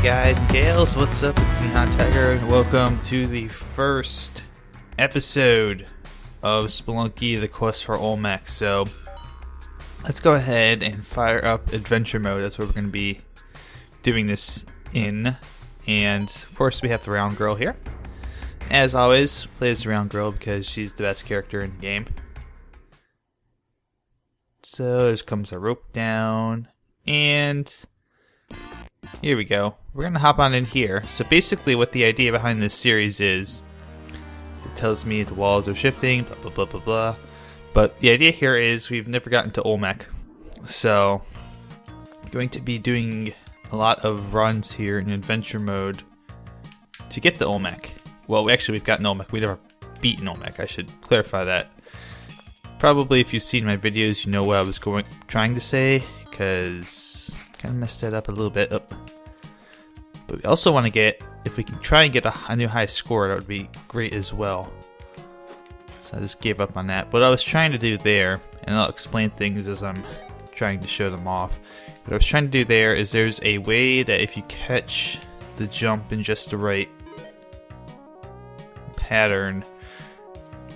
guys and gals, what's up? It's NihonTiger and welcome to the first episode of Spelunky, the quest for Olmec. So let's go ahead and fire up adventure mode. That's what we're going to be doing this in. And of course we have the round girl here. As always, play as the round girl because she's the best character in the game. So there comes a rope down, and here we go. We're going to hop on in here. So basically what the idea behind this series is, it tells me the walls are shifting, blah, blah, blah, blah, blah. But the idea here is we've never gotten to Olmec. So I'm going to be doing a lot of runs here in adventure mode to get the Olmec. Well, we've gotten Olmec. We've never beaten Olmec. I should clarify that. Probably if you've seen my videos, you know what I was trying to say, because I kind of messed that up a little bit. But we also want to get, if we can try and get a new high score, that would be great as well. So I just gave up on that. What I was trying to do there, and I'll explain things as I'm trying to show them off. What I was trying to do there is there's a way that if you catch the jump in just the right pattern,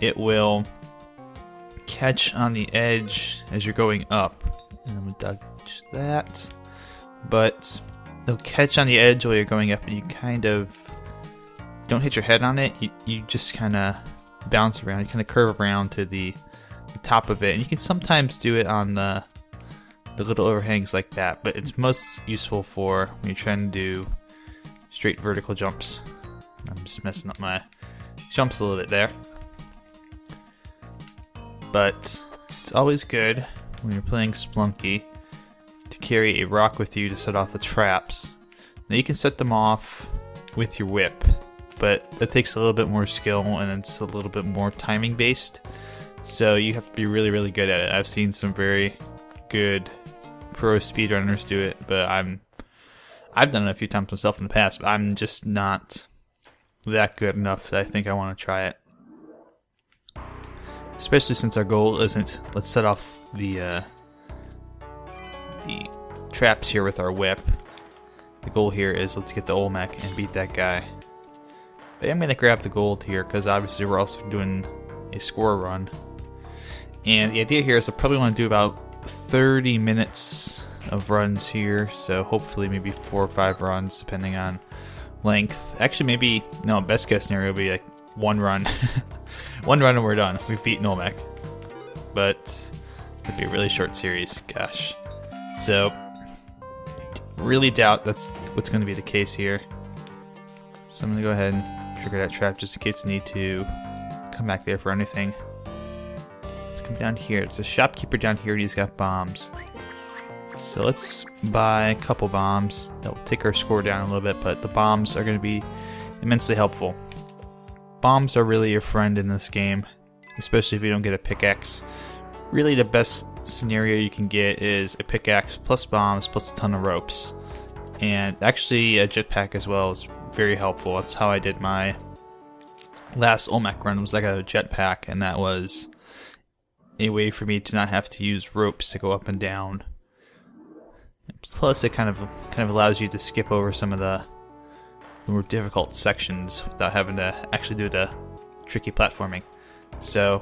it will catch on the edge as you're going up. And I'm gonna dodge that. But they'll catch on the edge while you're going up, and you kind of don't hit your head on it. You just kind of bounce around. You kind of curve around to the top of it, and you can sometimes do it on the little overhangs like that. But it's most useful for when you're trying to do straight vertical jumps. I'm just messing up my jumps a little bit there. But it's always good when you're playing Spelunky to carry a rock with you to set off the traps. Now you can set them off with your whip, but that takes a little bit more skill and it's a little bit more timing based. So you have to be really, really good at it. I've seen some very good pro speedrunners do it, but I've done it a few times myself in the past, but I'm just not that good enough that I think I want to try it. Especially since our goal isn't, let's set off the traps here with our whip. The goal here is let's get the Olmec and beat that guy. But I'm going to grab the gold here because obviously we're also doing a score run. And the idea here is I probably want to do about 30 minutes of runs here. So hopefully maybe 4 or 5 runs depending on length. Actually maybe, no, best case scenario would be like one run. One run and we're done. We've beaten Olmec. But it'd be a really short series. Gosh. So, really doubt that's what's going to be the case here. So I'm going to go ahead and trigger that trap just in case I need to come back there for anything. Let's come down here. There's a shopkeeper down here and he's got bombs. So let's buy a couple bombs. That'll take our score down a little bit, but the bombs are going to be immensely helpful. Bombs are really your friend in this game, especially if you don't get a pickaxe. Really the best scenario you can get is a pickaxe plus bombs plus a ton of ropes. And actually a jetpack as well is very helpful. That's how I did my last Olmec run, was I got a jetpack, and that was a way for me to not have to use ropes to go up and down. Plus it kind of allows you to skip over some of the more difficult sections without having to actually do the tricky platforming. So,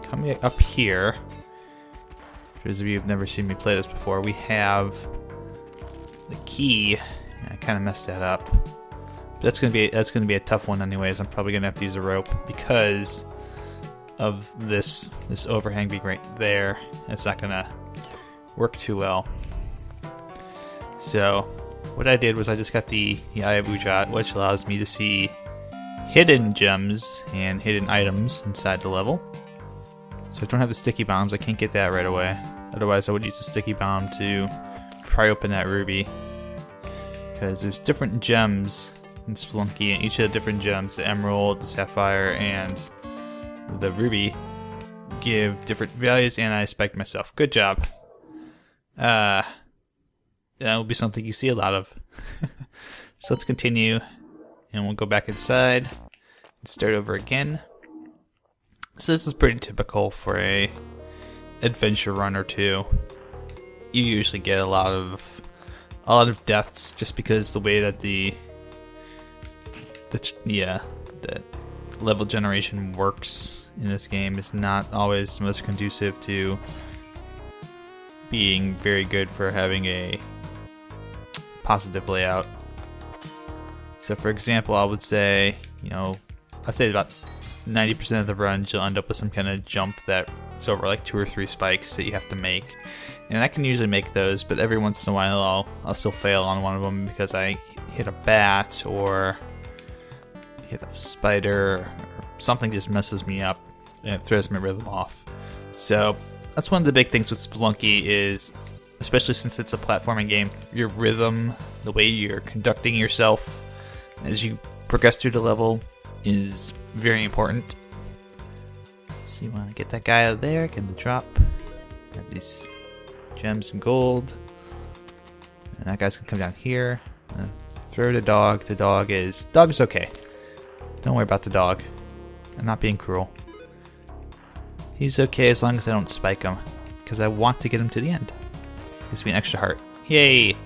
coming up here, for those of you who've never seen me play this before, we have the key. I kind of messed that up. That's gonna be a tough one, anyways. I'm probably gonna have to use a rope because of this overhang being right there. It's not gonna work too well. So, what I did was I just got the Eye of Ujat, which allows me to see hidden gems and hidden items inside the level. So I don't have the sticky bombs, I can't get that right away. Otherwise I would use the sticky bomb to pry open that ruby. Because there's different gems in Spelunky, and each of the different gems, the emerald, the sapphire, and the ruby, give different values, and I spiked myself. Good job. That will be something you see a lot of. So let's continue, and we'll go back inside and start over again. So this is pretty typical for a adventure run or two. You usually get a lot of a lot of deaths just because the way that the level generation works in this game is not always most conducive to being very good for having a positive layout. So for example, I would say, I'd say about 90% of the runs you'll end up with some kind of jump that is over like 2 or 3 spikes that you have to make. And I can usually make those, but every once in a while I'll still fail on one of them because I hit a bat or hit a spider or something just messes me up and it throws my rhythm off. So that's one of the big things with Spelunky is, especially since it's a platforming game, your rhythm, the way you're conducting yourself as you progress through the level is very important. So you want to get that guy out of there, get him to drop, grab these gems and gold, and that guy's gonna come down here, throw the dog. The dog is okay. Don't worry about the dog. I'm not being cruel. He's okay as long as I don't spike him, because I want to get him to the end. Gives me an extra heart. Yay!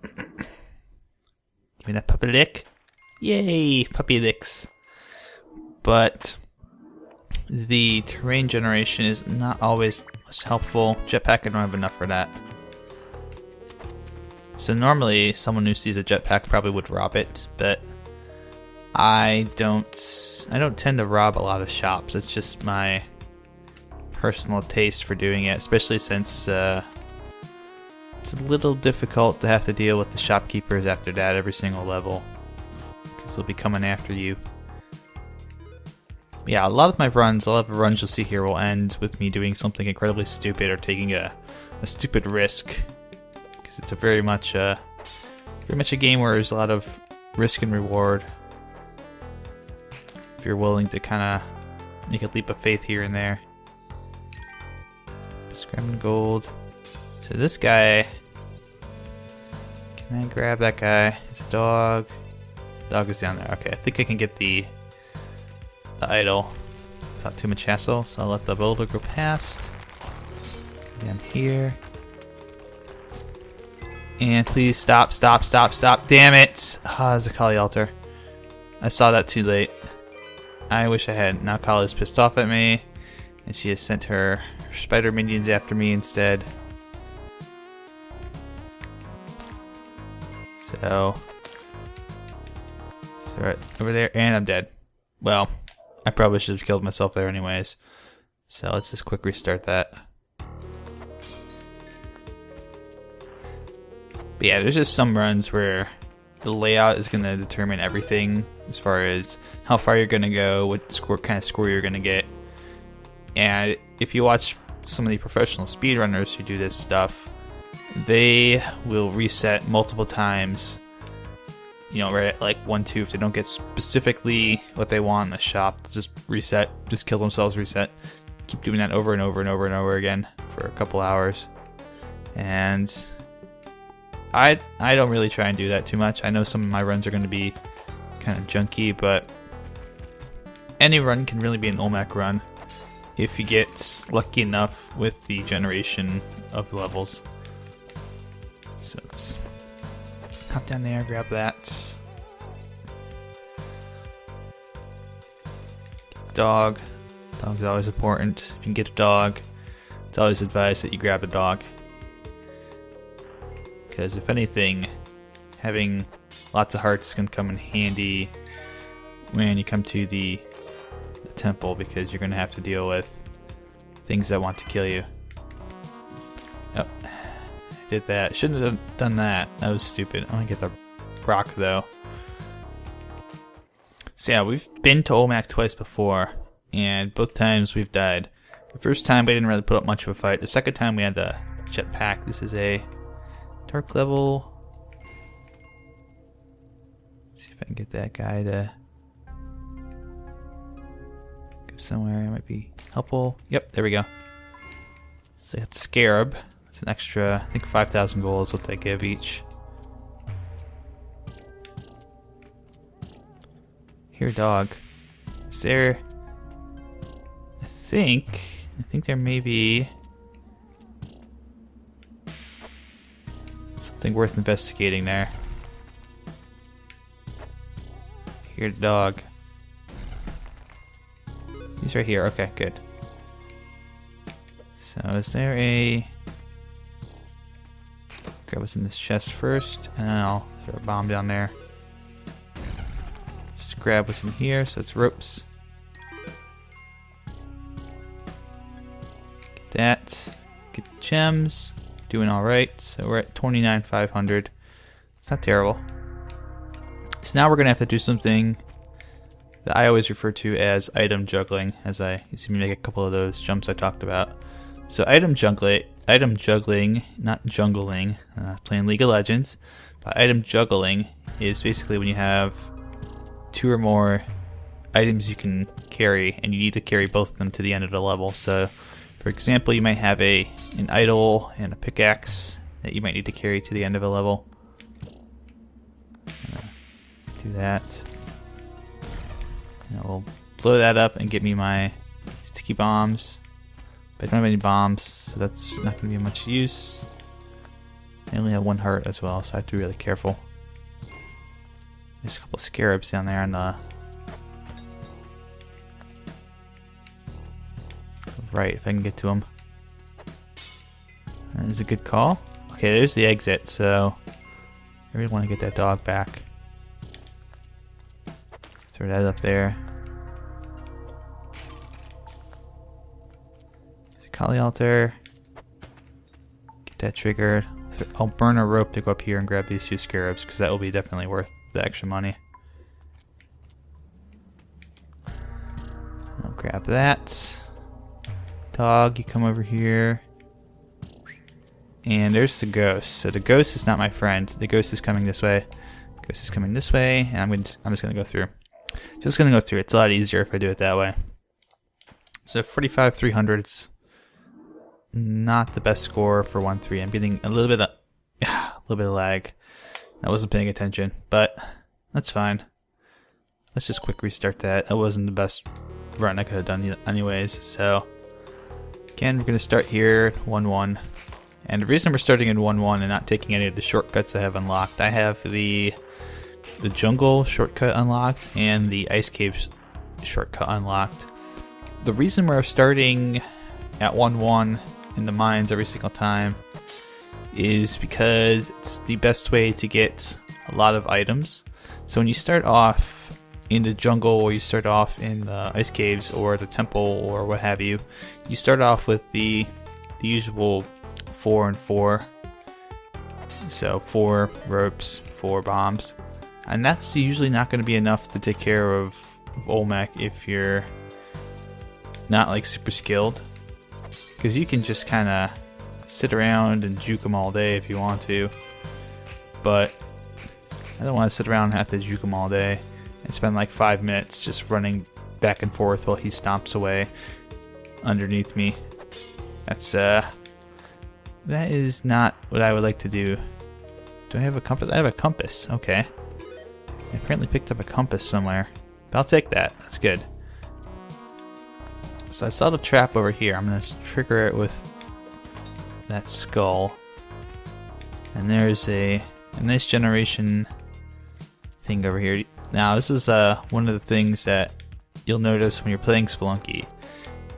Give me that puppy lick. Yay! Puppy licks. But the terrain generation is not always most helpful. Jetpack, I don't have enough for that. So normally, someone who sees a jetpack probably would rob it, but I don't tend to rob a lot of shops. It's just my personal taste for doing it, especially since it's a little difficult to have to deal with the shopkeepers after that every single level, because they'll be coming after you. Yeah, a lot of the runs you'll see here will end with me doing something incredibly stupid or taking a stupid risk, because it's a very much a game where there's a lot of risk and reward. If you're willing to kind of make a leap of faith here and there. Scram gold. So this guy, can I grab that guy? His dog. Dog is down there. Okay, I think I can get the idol without too much hassle. So I'll let the boulder go past. Down here. And please stop. Damn it! Ah, there's a Kali altar. I saw that too late. I wish I had. Now Kali's pissed off at me, and she has sent her spider minions after me instead. So right over there, and I'm dead. Well, I probably should have killed myself there anyways. So let's just quick restart that. But yeah, there's just some runs where the layout is going to determine everything as far as how far you're going to go, what kind of score you're going to get. And if you watch some of the professional speedrunners who do this stuff, they will reset multiple times, right at like 1-2. If they don't get specifically what they want in the shop, they'll just reset, just kill themselves, reset. Keep doing that over and over and over and over again for a couple hours. And I don't really try and do that too much. I know some of my runs are going to be kind of junky, but any run can really be an Olmec run if you get lucky enough with the generation of levels. So let's hop down there, grab that. Dog. Dog's always important. If you can get a dog, it's always advised that you grab a dog. Because if anything, having lots of hearts is going to come in handy when you come to the temple, because you're going to have to deal with things that want to kill you. Oh, I did that. Shouldn't have done that. That was stupid. I want to get the rock though. So yeah, we've been to Olmec twice before, and both times we've died. The first time we didn't really put up much of a fight. The second time we had the jetpack. This is a dark level. Let's see if I can get that guy to go somewhere. It might be helpful. Yep, there we go. So you got the scarab. It's an extra, I think 5,000 gold is what they give each. Here, dog. Is there? I think there may be Something worth investigating there. Here, the dog. He's right here. Okay, good. So is there a... Grab what's in this chest first, and then I'll throw a bomb down there. Just grab what's in here, so it's ropes. Get that. Get the gems. Doing alright. So we're at 29,500. It's not terrible. So now we're going to have to do something that I always refer to as item juggling, as you see me make a couple of those jumps I talked about. So item juggling, not jungling, playing League of Legends, but item juggling is basically when you have 2 or more items you can carry, and you need to carry both of them to the end of the level. So, for example, you might have an idol and a pickaxe that you might need to carry to the end of a level. Do that. And we'll blow that up and get me my sticky bombs. But I don't have any bombs, so that's not going to be much use. I only have 1 heart as well, so I have to be really careful. There's a couple of scarabs down there on the right, if I can get to them. That is a good call. Okay, there's the exit, so I really want to get that dog back. Throw that up there. There's a Kali altar. Get that triggered. I'll burn a rope to go up here and grab these 2 scarabs, because that will be definitely worth the extra money. I'll grab that. Dog, you come over here. And there's the ghost. So the ghost is not my friend. The ghost is coming this way. Ghost is coming this way, and I'm just gonna go through. Just gonna go through. It's a lot easier if I do it that way. So 45,300. It's not the best score for 1-3. I'm getting a little bit of lag. I wasn't paying attention, but that's fine. Let's just quick restart that. That wasn't the best run I could have done anyways. So again, we're gonna start here 1-1. And the reason we're starting in 1-1 and not taking any of the shortcuts I have unlocked, I have the jungle shortcut unlocked and the ice caves shortcut unlocked. The reason we're starting at 1-1 in the mines every single time is because it's the best way to get a lot of items. So when you start off in the jungle, or you start off in the ice caves or the temple or what have you, you start off with the usual 4 and 4. So 4 ropes, 4 bombs. And that's usually not going to be enough to take care of Olmec if you're not like super skilled. Because you can just kind of sit around and juke him all day if you want to. But I don't want to sit around and have to juke him all day and spend like 5 minutes just running back and forth while he stomps away underneath me. That is not what I would like to do. Do I have a compass? I have a compass. Okay. I apparently picked up a compass somewhere. But I'll take that. That's good. So I saw the trap over here. I'm going to trigger it with that skull. And there's a nice generation thing over here. Now this is one of the things that you'll notice when you're playing Spelunky,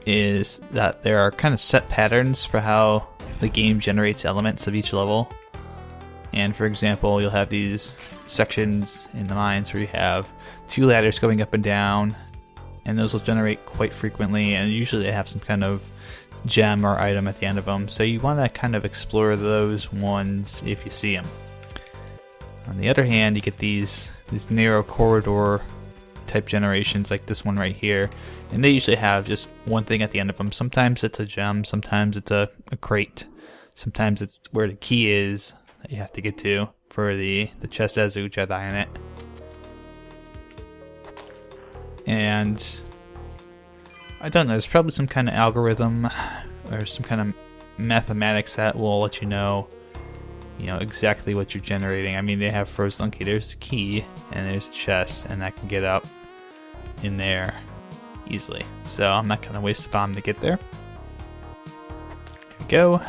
is that there are kind of set patterns for how the game generates elements of each level. And for example, you'll have these sections in the mines where you have 2 ladders going up and down, and those will generate quite frequently, and usually they have some kind of gem or item at the end of them. So you want to kind of explore those ones if you see them. On the other hand, you get these narrow corridor type generations like this one right here, and they usually have just one thing at the end of them. Sometimes it's a gem, sometimes it's a crate, sometimes it's where the key is that you have to get to for the chest as a Jedi in it. And I don't know, there's probably some kind of algorithm or some kind of mathematics that will let you know exactly what you're generating. I mean, they have Spelunky, there's the key, and there's a chest, and I can get up in there easily. So I'm not going to waste a bomb to get there. Here we go.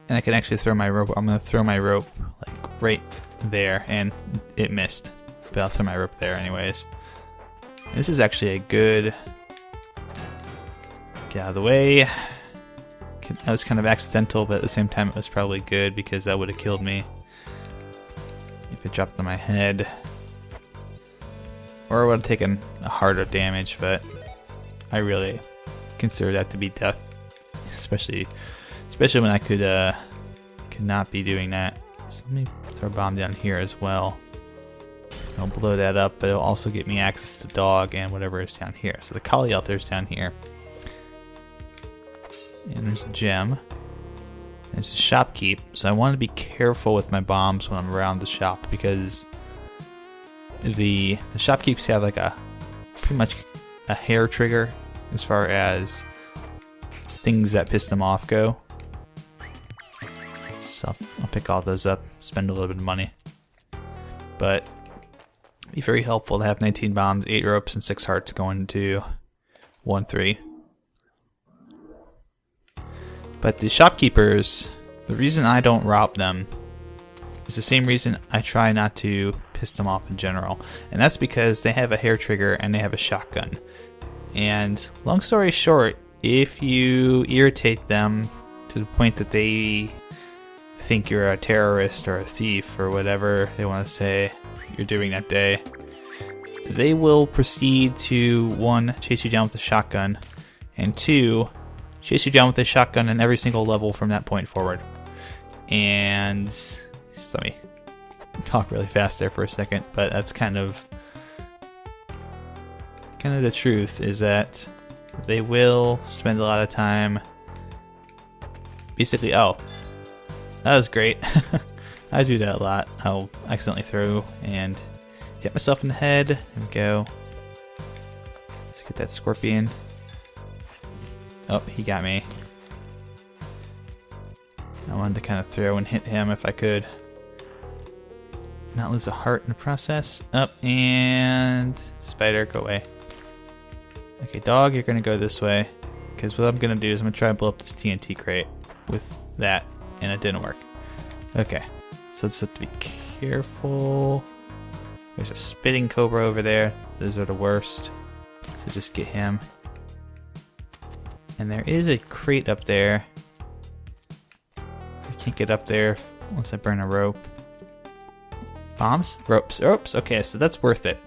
And I can actually throw my rope. I'm going to throw my rope like right there, and it missed. But I'll throw my rope there anyways. This is actually a good... Get out of the way. That was kind of accidental, but at the same time it was probably good because that would have killed me if it dropped on my head. Or I would have taken a harder damage, but I really consider that to be death. Especially when I could not be doing that. So let me throw a bomb down here as well. I'll blow that up, but it'll also get me access to the dog and whatever is down here. So the collie out there is down here. And there's a gem. There's a shopkeep. So I want to be careful with my bombs when I'm around the shop because the shopkeeps have like pretty much a hair trigger as far as things that piss them off go. So I'll pick all those up, spend a little bit of money. But it'd be very helpful to have 19 bombs, 8 ropes, and 6 hearts going to 1-3. But the shopkeepers, the reason I don't rob them is the same reason I try not to piss them off in general. And that's because they have a hair trigger and they have a shotgun. And long story short, if you irritate them to the point that they think you're a terrorist or a thief or whatever they want to say you're doing that day, they will proceed to 1, chase you down with a shotgun, and 2, chase you down with a shotgun in every single level from that point forward. And let me talk really fast there for a second, but that's kind of the truth, is that they will spend a lot of time basically, oh, that was great. I do that a lot. I'll accidentally throw and hit myself in the head and go. Let's get that scorpion. Oh, he got me. I wanted to kind of throw and hit him if I could. Not lose a heart in the process. Up, and spider, go away. Okay, dog, you're going to go this way. Because what I'm going to do is I'm going to try and blow up this TNT crate with that, and it didn't work. Okay, so just have to be careful. There's a spitting cobra over there. Those are the worst. So just get him. And there is a crate up there. I can't get up there unless I burn a rope. Bombs? Ropes. Ropes. Okay, so that's worth it.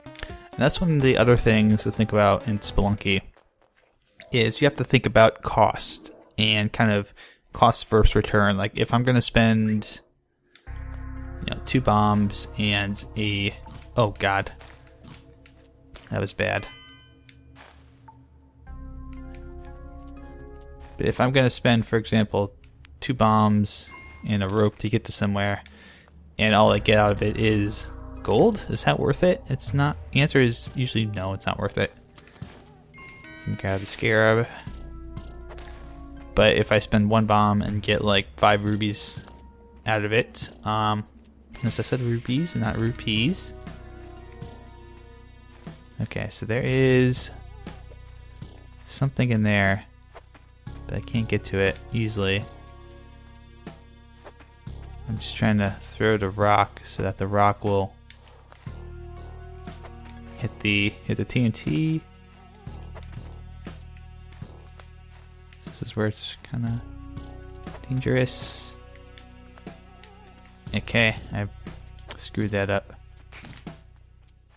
And that's one of the other things to think about in Spelunky, is you have to think about cost and kind of cost versus return. Like if I'm going to spend 2 bombs and a... Oh god. That was bad. But if I'm going to spend, for example, 2 bombs and a rope to get to somewhere, and all I get out of it is gold, is that worth it? It's not. The answer is usually no, it's not worth it. So grab the scarab. But if I spend 1 bomb and get like 5 rubies out of it, notice I said rupees and not rupees. Okay, so there is something in there, but I can't get to it easily. I'm just trying to throw the rock so that the rock will hit the TNT. This is where it's kind of dangerous. Okay, I screwed that up.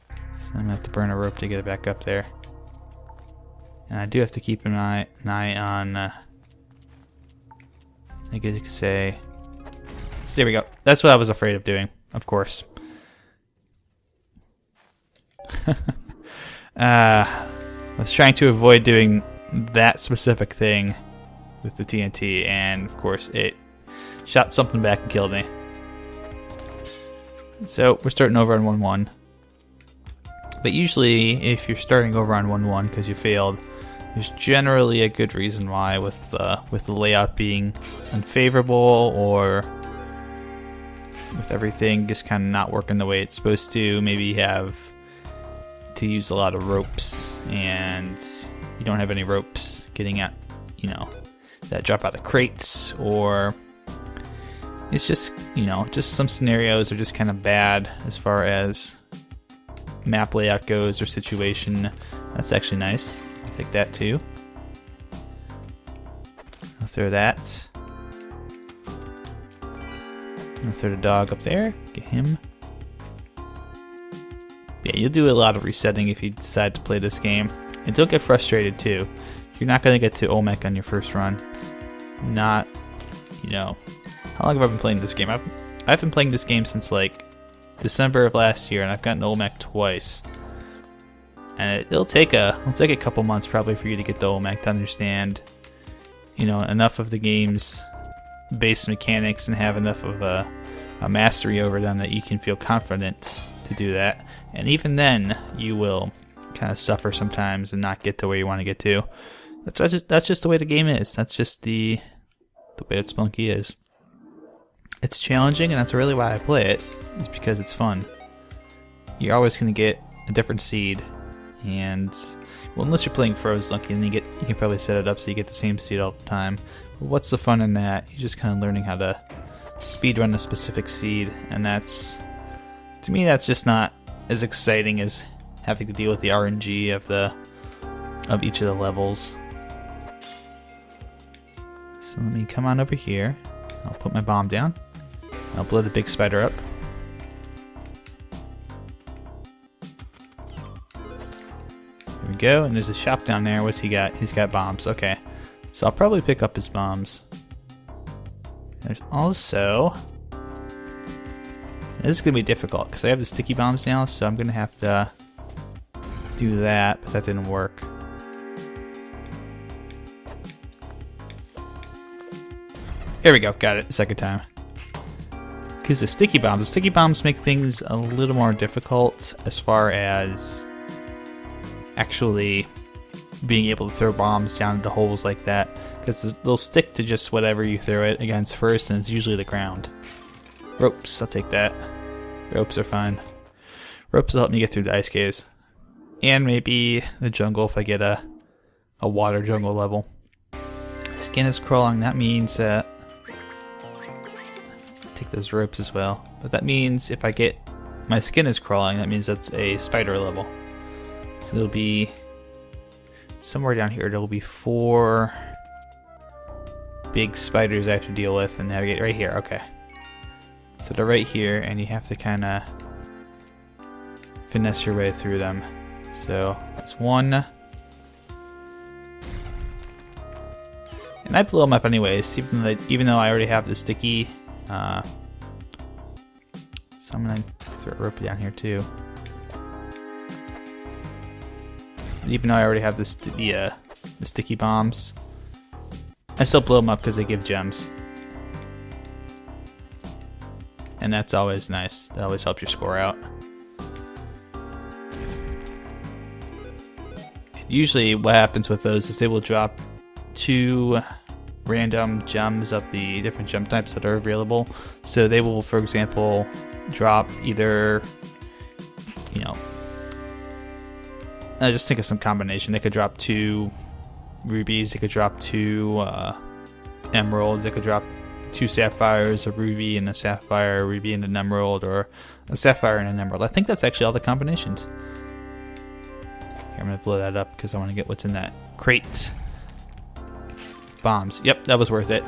So I'm gonna have to burn a rope to get it back up there. And I do have to keep an eye on, I guess you could say... So there we go. That's what I was afraid of doing, of course. I was trying to avoid doing that specific thing with the TNT, and of course it shot something back and killed me. So we're starting over on 1-1. But usually if you're starting over on 1-1 because you failed, there's generally a good reason why, with the layout being unfavorable, or with everything just kind of not working the way it's supposed to. Maybe you have to use a lot of ropes and you don't have any ropes getting at, that drop out of crates, or It's just, you know, just some scenarios are just kind of bad as far as map layout goes or situation. That's actually nice. I'll take that too. I'll throw that. I'll throw the dog up there. Get him. Yeah, you'll do a lot of resetting if you decide to play this game. And don't get frustrated too. You're not going to get to Olmec on your first run. Not, you know... How long have I been playing this game? I've been playing this game since like December of last year, and I've gotten Olmec twice. And it'll take a couple months probably for you to get the Olmec to understand, you know, enough of the game's base mechanics and have enough of a mastery over them that you can feel confident to do that. And even then, you will kind of suffer sometimes and not get to where you want to get to. That's just the way the game is. That's just the way that Spelunky is. It's challenging, and that's really why I play it, is because it's fun. You're always going to get a different seed, and, well, unless you're playing Spelunky, then you can probably set it up so you get the same seed all the time. But what's the fun in that? You're just kind of learning how to speedrun a specific seed, and that's, to me, that's just not as exciting as having to deal with the RNG of each of the levels. So let me come on over here. I'll put my bomb down. I'll blow the big spider up. There we go, and there's a shop down there. What's he got? He's got bombs. Okay. So I'll probably pick up his bombs. There's also... This is going to be difficult, because I have the sticky bombs now, so I'm going to have to do that, but that didn't work. There we go, got it, second time. Because the sticky bombs make things a little more difficult as far as actually being able to throw bombs down into holes like that. Because they'll stick to just whatever you throw it against first, and it's usually the ground. Ropes, I'll take that. Ropes are fine. Ropes will help me get through the ice caves. And maybe the jungle if I get a water jungle level. Skin is crawling, that means take those ropes as well. But that means if I get my skin is crawling, that means that's a spider level. So it'll be somewhere down here. There'll be 4 big spiders I have to deal with and navigate right here. Okay. So they're right here, and you have to kind of finesse your way through them. So that's one. And I blew them up anyways, even though I already have the sticky. So I'm gonna throw a rope down here too. Even though I already have the sticky bombs, I still blow them up because they give gems. And that's always nice. That always helps your score out. Usually what happens with those is they will drop 2 random gems of the different gem types that are available. So they will, for example, drop either, you know, I just think of some combination. They could drop 2 rubies, they could drop 2 emeralds, they could drop 2 sapphires, a ruby and a sapphire, a ruby and an emerald, or a sapphire and an emerald. I think that's actually all the combinations. Here, I'm going to blow that up because I want to get what's in that crate. Bombs. Yep, that was worth it.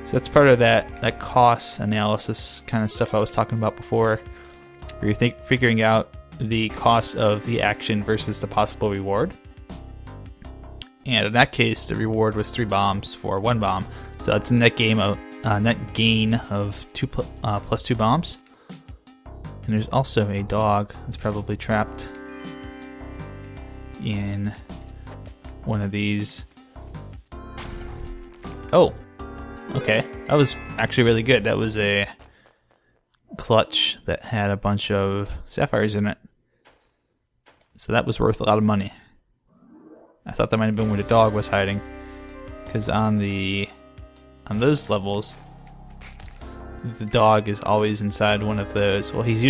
So that's part of that cost analysis kind of stuff I was talking about before, where you're figuring out the cost of the action versus the possible reward. And in that case, the reward was 3 bombs for 1 bomb. So that's a net gain of 2 plus 2 bombs. And there's also a dog that's probably trapped in one of these. Oh, okay. That was actually really good. That was a clutch that had a bunch of sapphires in it. So that was worth a lot of money. I thought that might have been where the dog was hiding, because on those levels, the dog is always inside one of those. Well, he's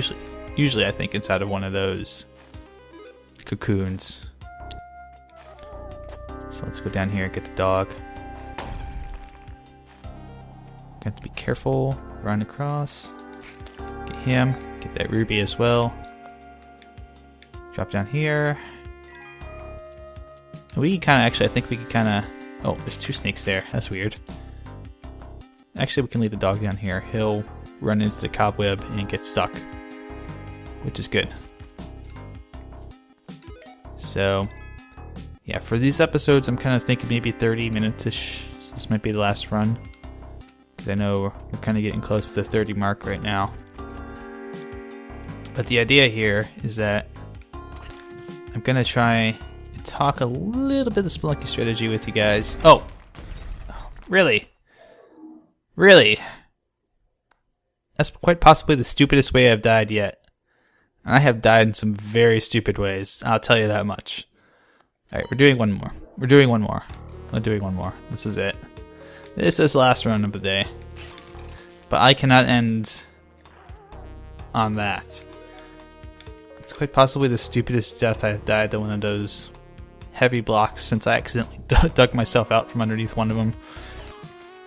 usually I think inside of one of those cocoons. So let's go down here and get the dog. Got to be careful. Run across. Get him. Get that ruby as well. Drop down here. We can kind of, actually, I think we can kind of... Oh, there's 2 snakes there. That's weird. Actually, we can leave the dog down here. He'll run into the cobweb and get stuck, which is good. So, yeah, for these episodes, I'm kind of thinking maybe 30 minutes-ish. So this might be the last run, because I know we're kind of getting close to the 30 mark right now. But the idea here is that I'm going to try and talk a little bit of Spelunky strategy with you guys. Oh! Really? Really? That's quite possibly the stupidest way I've died yet. And I have died in some very stupid ways, I'll tell you that much. Alright, we're doing one more. We're doing one more. We're doing one more. This is it. This is the last run of the day. But I cannot end on that. It's quite possibly the stupidest death I've died to one of those heavy blocks since I accidentally dug myself out from underneath one of them.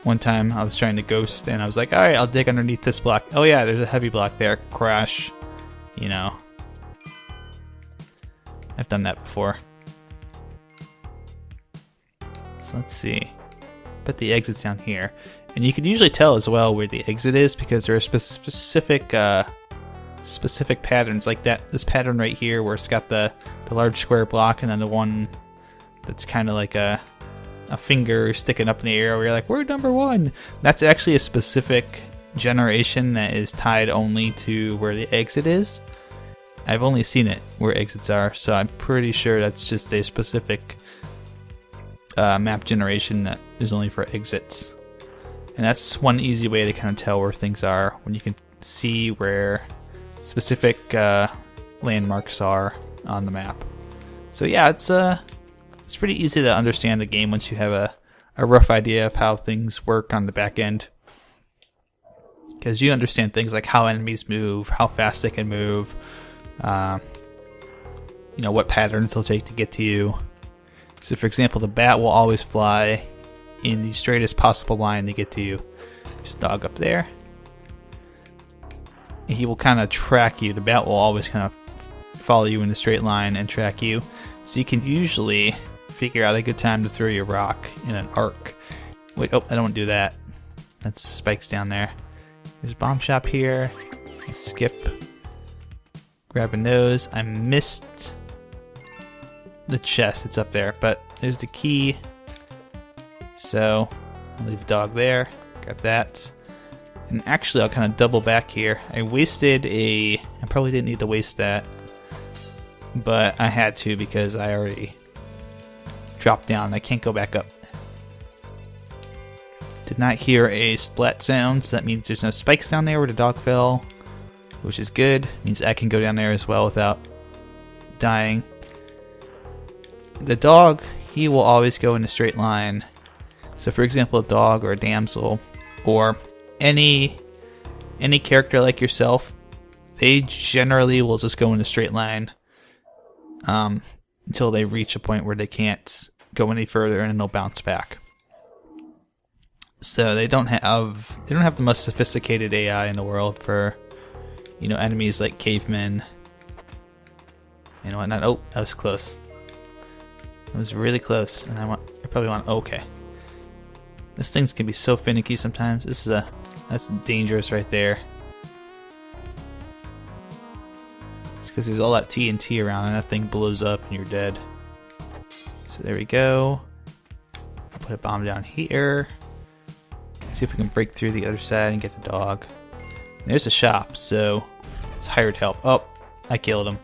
One time I was trying to ghost and I was like, alright, I'll dig underneath this block. Oh yeah, there's a heavy block there. Crash. You know. I've done that before. So let's see. Put the exit's down here. And you can usually tell as well where the exit is because there are specific patterns like that. This pattern right here where it's got the large square block and then the one that's kind of like a finger sticking up in the air where you're like, we're number 1. That's actually a specific generation that is tied only to where the exit is. I've only seen it where exits are, so I'm pretty sure that's just a specific map generation that is only for exits. And that's one easy way to kind of tell where things are, when you can see where specific landmarks are on the map. So yeah, it's pretty easy to understand the game once you have a rough idea of how things work on the back end. Because you understand things like how enemies move, how fast they can move, you know, what patterns they'll take to get to you. So for example, the bat will always fly in the straightest possible line to get to you. There's a dog up there. And he will kind of track you. The bat will always kind of follow you in a straight line and track you. So you can usually figure out a good time to throw your rock in an arc. Wait, oh, I don't want to do that. That's spikes down there. There's a bomb shop here. Skip. Grab a nose. I missed the chest that's up there, but there's the key. So I'll leave the dog there. Grab that. And actually, I'll kind of double back here. I probably didn't need to waste that, but I had to because I already dropped down. I can't go back up. Did not hear a splat sound, so that means there's no spikes down there where the dog fell, which is good. Means I can go down there as well without dying. The dog, he will always go in a straight line. So for example, a dog or a damsel or any character like yourself, they generally will just go in a straight line until they reach a point where they can't go any further and then they'll bounce back. So they don't have the most sophisticated AI in the world for, you know, enemies like cavemen and whatnot. Oh, that was close. That was really close. And I probably want. Okay. This thing's can be so finicky sometimes. That's dangerous right there. It's because there's all that TNT around and that thing blows up and you're dead. So there we go. I'll put a bomb down here. See if we can break through the other side and get the dog. And there's a shop, so it's hired help. Oh, I killed him.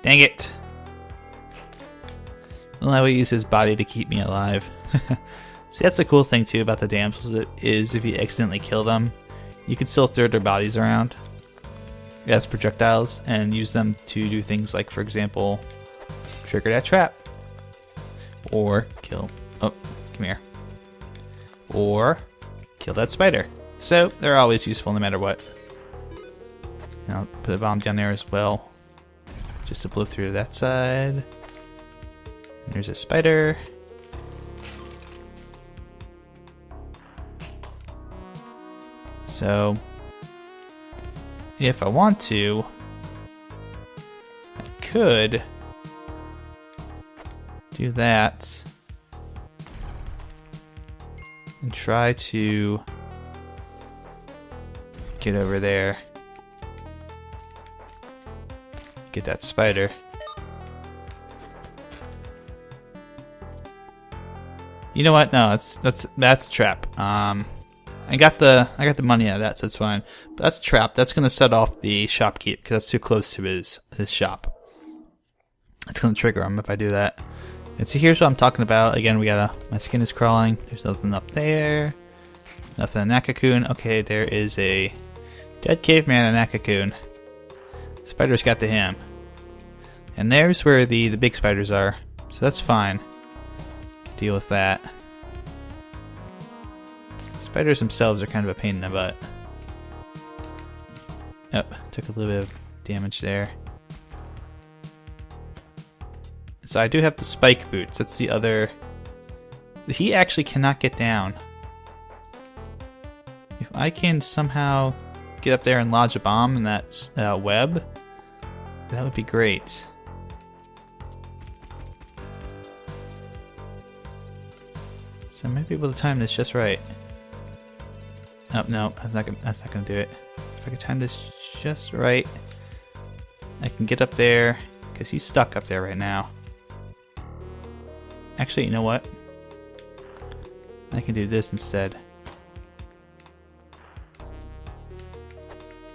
Dang it. Well, I will use his body to keep me alive. See, that's the cool thing too about the damsels is if you accidentally kill them, you can still throw their bodies around as projectiles and use them to do things like, for example, trigger that trap. Or kill... Oh, come here. Or kill that spider. So they're always useful no matter what. And I'll put a bomb down there as well, just to blow through to that side. And there's a spider. So if I want to, I could do that and try to get over there. Get that spider. You know what? No, that's a trap. I got the money out of that, so it's fine. But that's a trap. That's gonna set off the shopkeep because that's too close to his shop. It's gonna trigger him if I do that. And see, here's what I'm talking about. Again, my skin is crawling. There's nothing up there. Nothing in that cocoon. Okay, there is a dead caveman in that cocoon. Spiders got to him. And there's where the big spiders are. So that's fine. Deal with that. Spiders themselves are kind of a pain in the butt. Oh, took a little bit of damage there. So I do have the spike boots. That's the other... He actually cannot get down. If I can somehow get up there and lodge a bomb in that web, that would be great. So I might be able to time this just right. Oh no, that's not gonna do it. If I can time this just right, I can get up there because he's stuck up there right now. Actually, you know what? I can do this instead.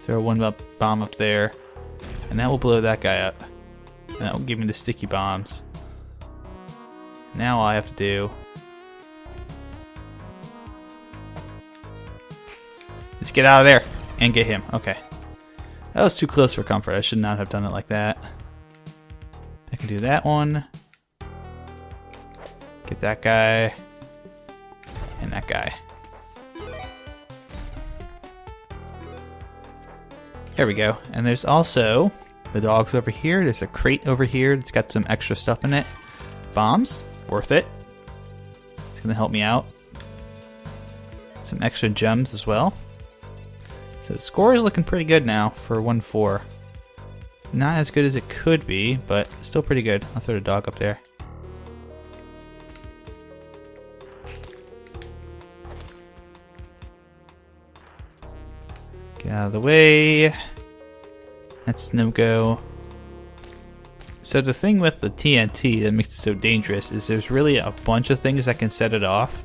Throw one bomb up there, and that will blow that guy up. And that will give me the sticky bombs. Now all I have to do is get out of there and get him. Okay. That was too close for comfort. I should not have done it like that. I can do that one. Get that guy. And that guy. There we go. And there's also the dogs over here. There's a crate over here that's got some extra stuff in it. Bombs. Worth it. It's going to help me out. Some extra gems as well. So the score is looking pretty good now for 1-4. Not as good as it could be, but still pretty good. I'll throw the dog up there. Get out of the way. That's no go. So the thing with the TNT that makes it so dangerous is there's really a bunch of things that can set it off.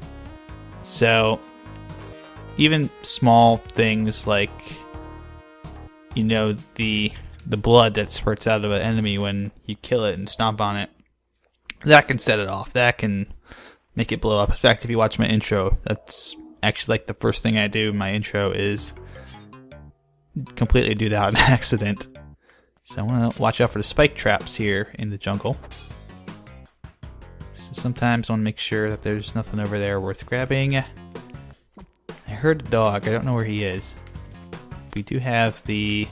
So even small things like, you know, the blood that spurts out of an enemy when you kill it and stomp on it, that can set it off. That can make it blow up. In fact, if you watch my intro, that's actually like the first thing I do in my intro is completely do that on accident. So I want to watch out for the spike traps here in the jungle. So sometimes I want to make sure that there's nothing over there worth grabbing. I heard a dog. I don't know where he is. We do have the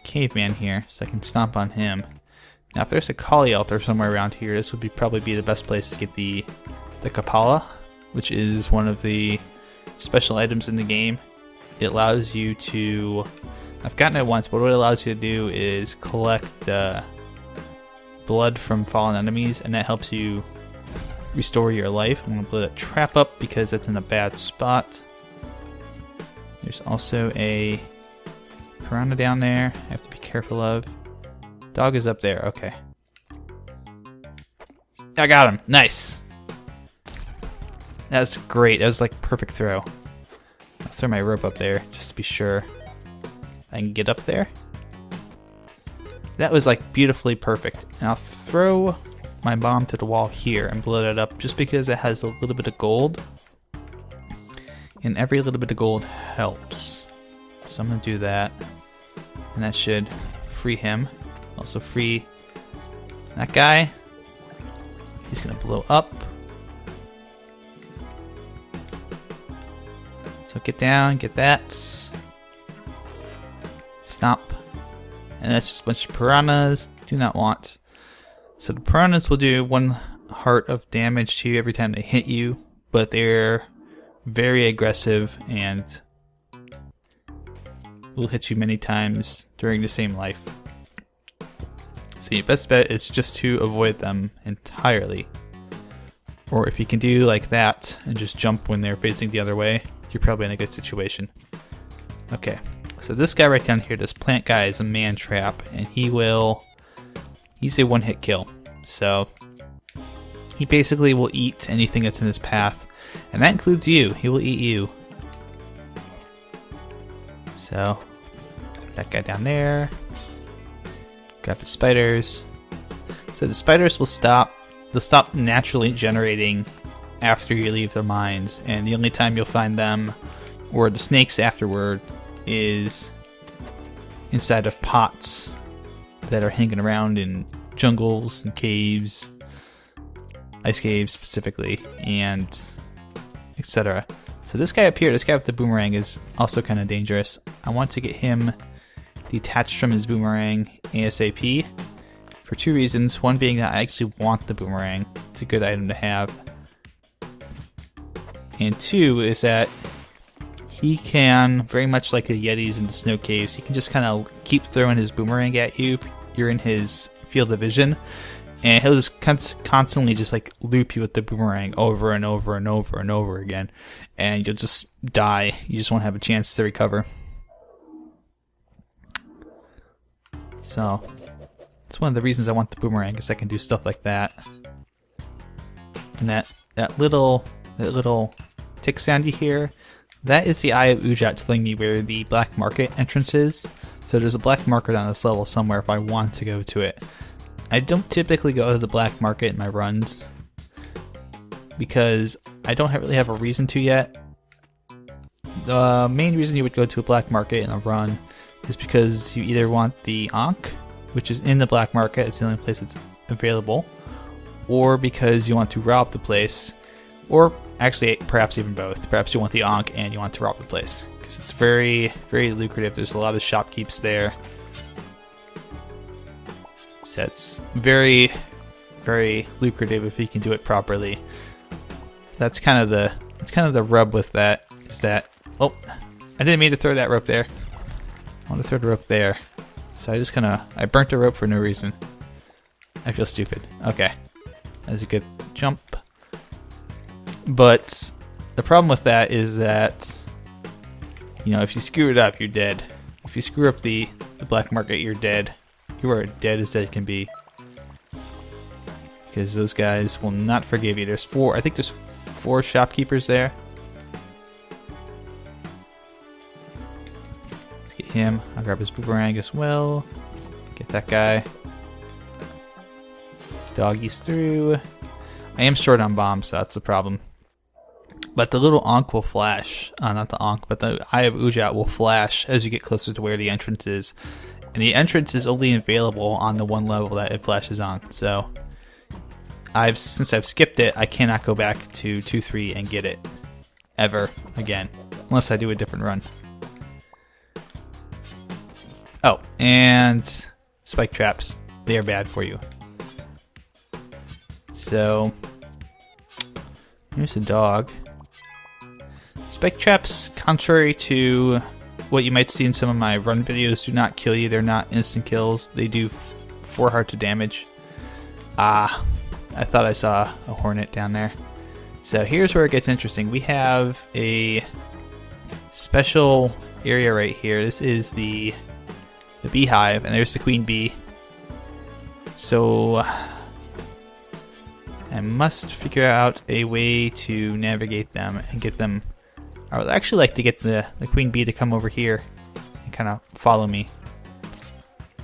caveman here, so I can stomp on him. Now if there's a Kali altar somewhere around here, this would probably be the best place to get the Kapala, which is one of the special items in the game. It allows you to... I've gotten it once, but what it allows you to do is collect blood from fallen enemies, and that helps you restore your life. I'm going to blow that trap up because that's in a bad spot. There's also a piranha down there I have to be careful of. Dog is up there, okay. I got him, nice! That was great, that was like perfect throw. I'll throw my rope up there just to be sure I can get up there. That was like beautifully perfect. And I'll throw my bomb to the wall here and blow that up just because it has a little bit of gold. And every little bit of gold helps. So I'm going to do that. And that should free him. Also free that guy. He's going to blow up. So get down, get that. Stop. And that's just a bunch of piranhas. Do not want. So the piranhas will do 1 heart of damage to you every time they hit you. but they're very aggressive and will hit you many times during the same life. So your best bet is just to avoid them entirely. Or if you can do like that and just jump when they're facing the other way, you're probably in a good situation. Okay, so this guy right down here, this plant guy, is a man trap, and he's a one-hit kill. So he basically will eat anything that's in his path, and that includes you. He will eat you. So that guy down there, grab the spiders. So the spiders will stop. They'll stop naturally generating after you leave the mines, and the only time you'll find them, or the snakes afterward, is inside of pots that are hanging around in jungles and caves, ice caves specifically, and etc. So this guy up here, this guy with the boomerang, is also kind of dangerous. I want to get him detached from his boomerang ASAP for two reasons. One being that I actually want the boomerang. It's a good item to have. And two is that he can, very much like the Yetis in the snow caves, he can just kind of keep throwing his boomerang at you if you're in his field of vision. And he'll just constantly just like loop you with the boomerang over and over and over and over again. And you'll just die. You just won't have a chance to recover. So it's one of the reasons I want the boomerang, because I can do stuff like that. And that little tick sound you hear, that is the Eye of Ujat telling me where the black market entrance is. So there's a black market on this level somewhere if I want to go to it. I don't typically go to the black market in my runs because I don't really have a reason to yet. The main reason you would go to a black market in a run is because you either want the Ankh, which is in the black market, it's the only place it's available, or because you want to rob the place, or actually perhaps even both. Perhaps you want the Ankh and you want to rob the place, because it's very, very lucrative. There's a lot of shopkeepers there. So it's very, very lucrative if you can do it properly. That's kind of the rub with that, is that, oh, I didn't mean to throw that rope there. I want to throw the rope there. So I burnt the rope for no reason. I feel stupid. Okay. That's a good jump. But the problem with that is that, if you screw it up, you're dead. If you screw up the black market, you're dead. You are dead as dead can be. Because those guys will not forgive you. I think there's 4 shopkeepers there. Let's get him. I'll grab his boomerang as well. Get that guy. Doggies through. I am short on bombs, so that's the problem. But the little Ankh will flash. Not the Ankh, but the Eye of Ujat will flash as you get closer to where the entrance is. And the entrance is only available on the one level that it flashes on. So since I've skipped it, I cannot go back to 2-3 and get it ever again, unless I do a different run. Oh, and spike traps, they are bad for you. So here's a dog. Spike traps, contrary to what you might see in some of my run videos, do not kill you. They're not instant kills. They do 4 hearts of damage. I thought I saw a hornet down there. So here's where it gets interesting. We have a special area right here. This is the beehive, and there's the queen bee. So I must figure out a way to navigate them and get them. I would actually like to get the queen bee to come over here and kind of follow me,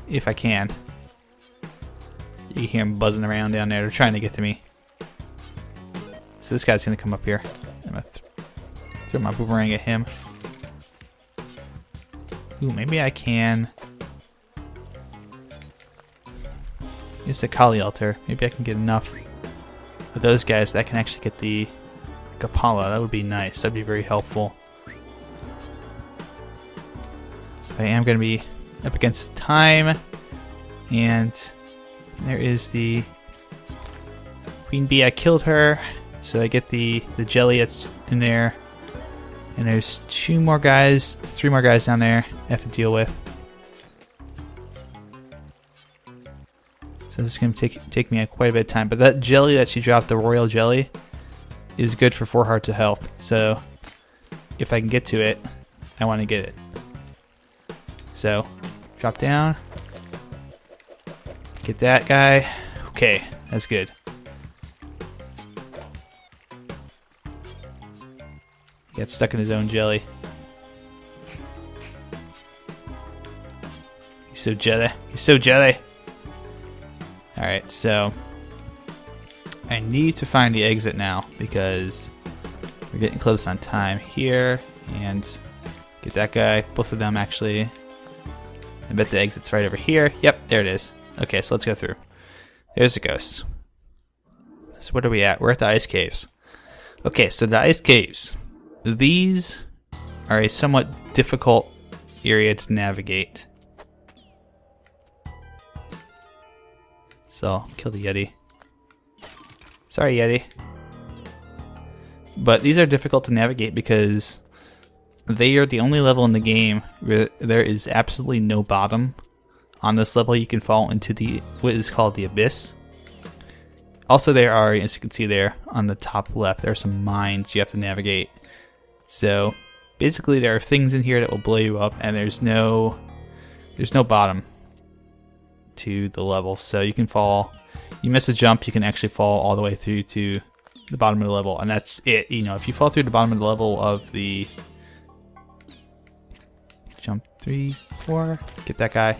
if I can. You can hear them buzzing around down there. They're trying to get to me. So this guy's going to come up here. I'm going to throw my boomerang at him. Ooh, maybe I can. It's a Kali altar. Maybe I can get enough of those guys that I can actually get the Kapala. That would be nice. That'd be very helpful. I am going to be up against time. And there is the queen bee. I killed her. So I get the jelly that's in there. And there's 3 more guys down there I have to deal with. So this is going to take me quite a bit of time. But that jelly that she dropped, the royal jelly, is good for 4 hearts of health. So if I can get to it, I want to get it. So drop down. Get that guy. Okay, that's good. He got stuck in his own jelly. He's so jelly. He's so jelly. Alright, so I need to find the exit now because we're getting close on time here. And get that guy. Both of them actually. I bet the exit's right over here. Yep, there it is. Okay, so let's go through. There's the ghost. So what are we at? We're at the ice caves. Okay, so the ice caves. These are a somewhat difficult area to navigate. So, kill the Yeti. Sorry, Yeti. But these are difficult to navigate because they are the only level in the game where there is absolutely no bottom. On this level, you can fall into what is called the abyss. Also, there are, as you can see there on the top left, there are some mines you have to navigate. So, basically, there are things in here that will blow you up, and there's no bottom to the level. So you can fall. You miss a jump, you can actually fall all the way through to the bottom of the level, and that's it. You know, if you fall through the bottom of the level of the jump 3, 4, get that guy,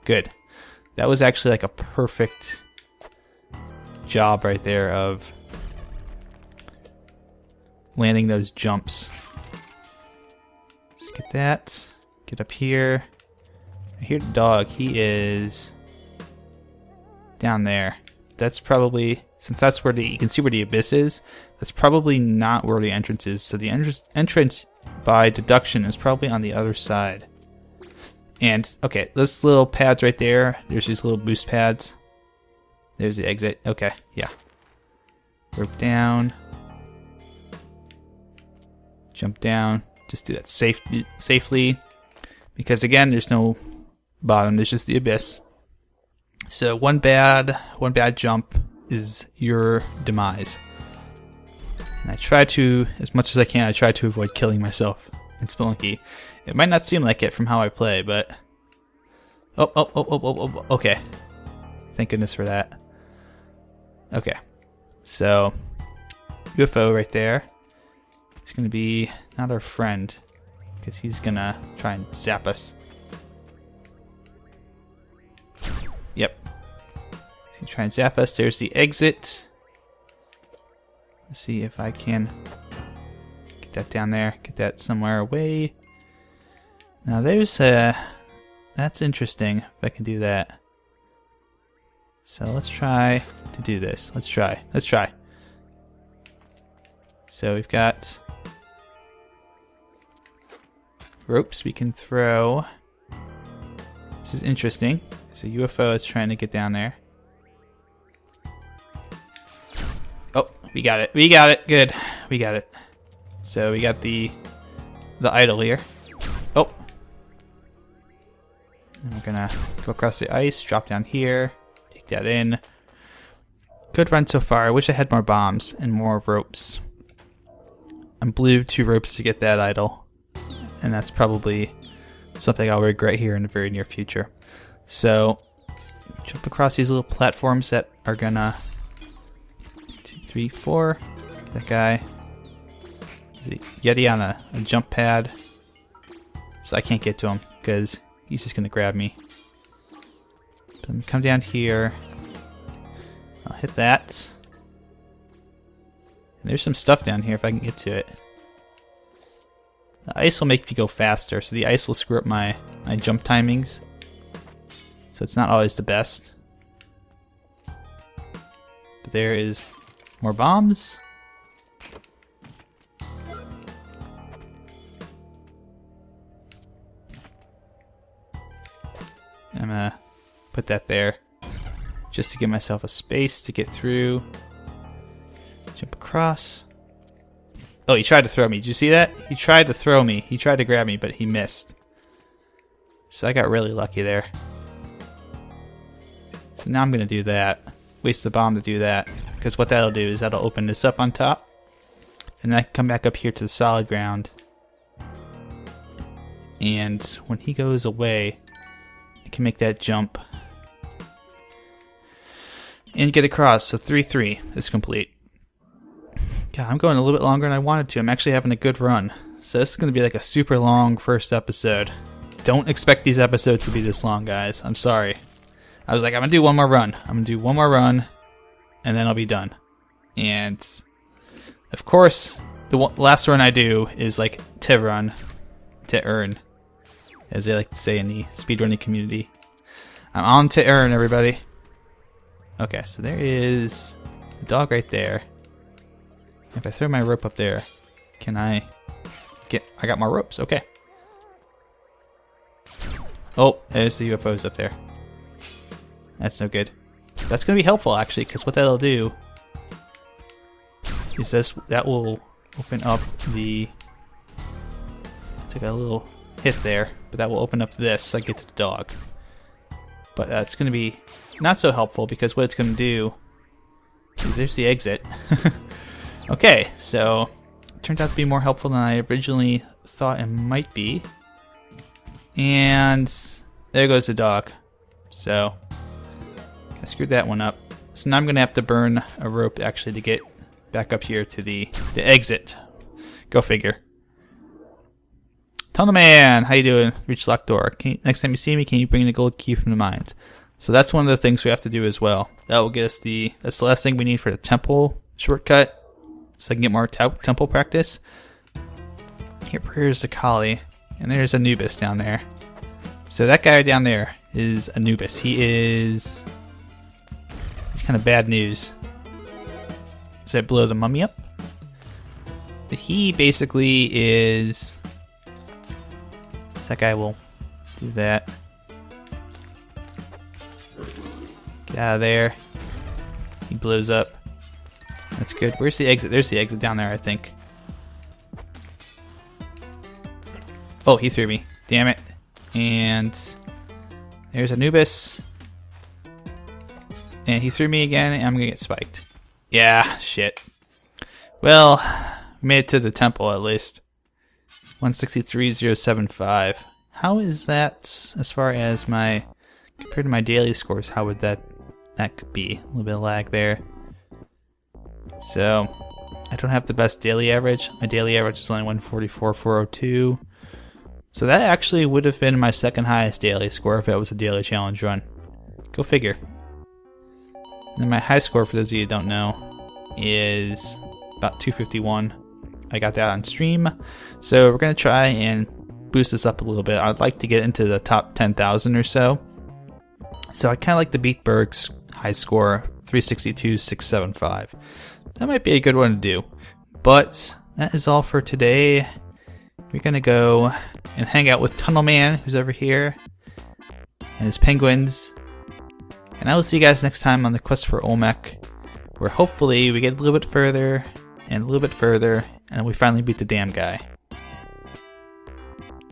good. That was actually like a perfect job right there of landing those jumps. Let's get that. Get up here. I hear the dog. He is down there. That's probably, since that's where you can see where the abyss is, that's probably not where the entrance is. So the entrance by deduction is probably on the other side. And, okay, those little pads right there, there's these little boost pads. There's the exit. Okay, yeah. Rope down. Jump down. Just do that safely. Because, again, there's no bottom. There's just the abyss. So one bad jump is your demise. And I try to, as much as I can, I try to avoid killing myself in Spelunky. It might not seem like it from how I play, but... Oh, okay. Thank goodness for that. Okay. So, UFO right there. He's going to be not our friend, because he's going to try and zap us. Yep. He's going to try and zap us. There's the exit. Let's see if I can get that down there. Get that somewhere away. Now there's that's interesting if I can do that. So let's try to do this. Let's try. So we've got ropes we can throw. This is interesting. So UFO is trying to get down there. Oh, we got it. Good. We got it. So we got the idol here. Oh. And we're gonna go across the ice, drop down here, take that in. Good run so far. I wish I had more bombs and more ropes. I blew 2 ropes to get that idol. And that's probably something I'll regret here in the very near future. So, jump across these little platforms that are gonna... 2, 3, 4. Get that guy. There's a Yeti on a jump pad. So I can't get to him because he's just gonna grab me. Let me come down here. I'll hit that. And there's some stuff down here if I can get to it. The ice will make me go faster, so the ice will screw up my jump timings. So it's not always the best. But there is more bombs. I'm gonna put that there just to give myself a space to get through. Jump across. Oh, he tried to throw me. Did you see that? He tried to throw me. He tried to grab me, but he missed. So I got really lucky there. So now I'm going to do that. Waste the bomb to do that. Because what that'll do is that'll open this up on top. And then I can come back up here to the solid ground. And when he goes away, I can make that jump. And get across. So 3-3 is complete. God, I'm going a little bit longer than I wanted to. I'm actually having a good run. So this is going to be like a super long first episode. Don't expect these episodes to be this long, guys. I'm sorry. I was like, I'm going to do one more run. I'm going to do one more run, and then I'll be done. And, of course, the last run I do is like to run, to earn, as they like to say in the speedrunning community. I'm on to earn, everybody. Okay, so there is the dog right there. If I throw my rope up there, can I get... I got more ropes, okay. Oh, there's the UFOs up there. That's no good. That's going to be helpful, actually, because what that'll do is that will open up the... Took a little hit there, but that will open up this so I get to the dog. But it's going to be not so helpful because what it's going to do is there's the exit. Okay, so it turned out to be more helpful than I originally thought it might be. And there goes the dog. So I screwed that one up. So now I'm going to have to burn a rope actually to get back up here to the exit. Go figure. Tunnel Man, how you doing? Reach locked door. Next time you see me, can you bring the gold key from the mines? So that's one of the things we have to do as well. That will get us that's the last thing we need for the temple shortcut. So I can get more temple practice. Here's the collie. And there's Anubis down there. So that guy down there is Anubis. He's kind of bad news. Does that blow the mummy up? But he basically is... That guy will do that. Get out of there. He blows up. That's good. Where's the exit? There's the exit down there, I think. Oh, he threw me. Damn it. And there's Anubis. And he threw me again, and I'm going to get spiked. Yeah, shit. Well, we made it to the temple at least. 163.075. How is that as far as my... Compared to my daily scores, how would that could be? A little bit of lag there. So, I don't have the best daily average. My daily average is only 144.402. So that actually would have been my second highest daily score if it was a daily challenge run. Go figure. And then my high score, for those of you who don't know, is about 251. I got that on stream. So we're going to try and boost this up a little bit. I'd like to get into the top 10,000 or so. So I kind of like to beat Berg's high score, 362.675. That might be a good one to do. But that is all for today. We're going to go and hang out with Tunnel Man, who's over here, and his penguins. And I will see you guys next time on the quest for Olmec, where hopefully we get a little bit further, and a little bit further, and we finally beat the damn guy.